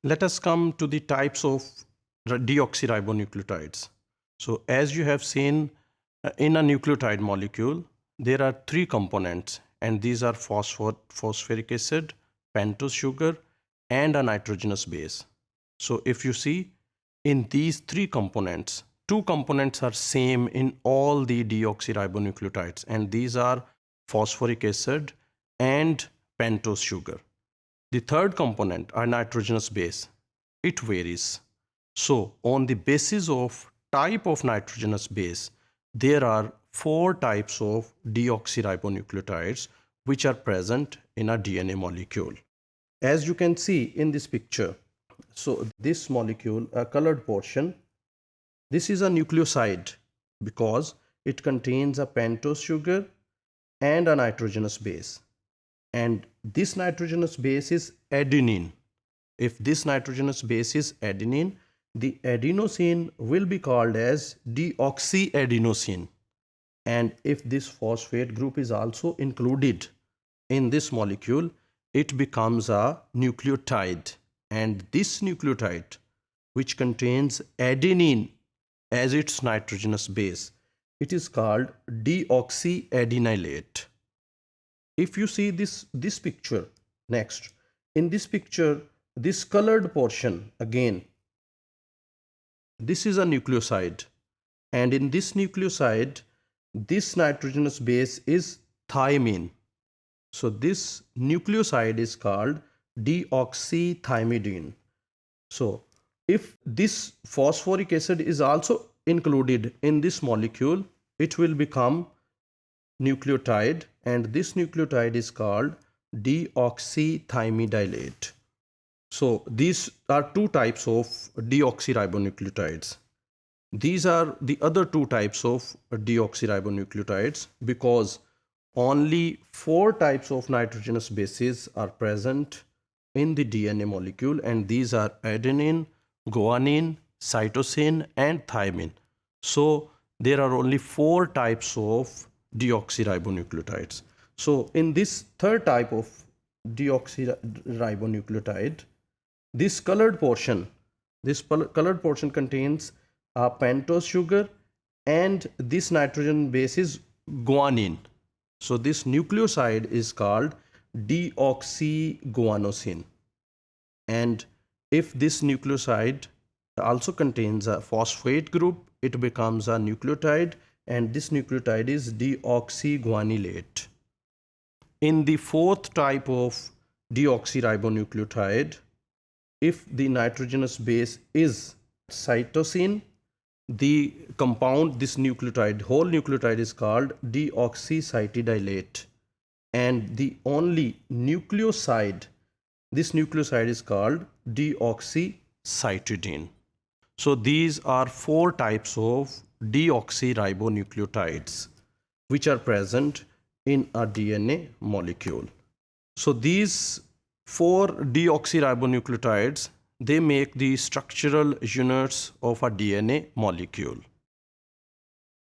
Let us come to the types of deoxyribonucleotides. So as you have seen in a nucleotide molecule, there are three components, and these are phosphoric acid, pentose sugar, and a nitrogenous base. So if you see in these three components, two components are same in all the deoxyribonucleotides, and these are phosphoric acid and pentose sugar. The third component, a nitrogenous base, it varies. So on the basis of type of nitrogenous base, there are four types of deoxyribonucleotides which are present in a DNA molecule. As you can see in this picture, so this molecule, a colored portion, this is a nucleoside because it contains a pentose sugar and a nitrogenous base. And this nitrogenous base is adenine. If this nitrogenous base is adenine, the adenosine will be called as deoxyadenosine. And if this phosphate group is also included in this molecule, it becomes a nucleotide. And this nucleotide, which contains adenine as its nitrogenous base, it is called deoxyadenylate. If you see this picture next, in this picture, this colored portion, again, this is a nucleoside, and in this nucleoside, this nitrogenous base is thymine. So this nucleoside is called deoxythymidine. So if this phosphoric acid is also included in this molecule, it will become nucleotide, and this nucleotide is called deoxythymidylate. So these are two types of deoxyribonucleotides. These are the other two types of deoxyribonucleotides because only four types of nitrogenous bases are present in the DNA molecule, and these are adenine, guanine, cytosine, and thymine. So there are only four types of deoxyribonucleotides. So in this third type of deoxyribonucleotide, this colored portion contains a pentose sugar, and this nitrogen base is guanine. So this nucleoside is called deoxyguanosine. And if this nucleoside also contains a phosphate group, it becomes a nucleotide, and this nucleotide is deoxyguanylate. In the fourth type of deoxyribonucleotide, if the nitrogenous base is cytosine, the compound, this nucleotide, whole nucleotide is called deoxycytidylate, and the only nucleoside, this nucleoside is called deoxycytidine. So these are four types of deoxyribonucleotides which are present in a DNA molecule. So these four deoxyribonucleotides, they make the structural units of a DNA molecule.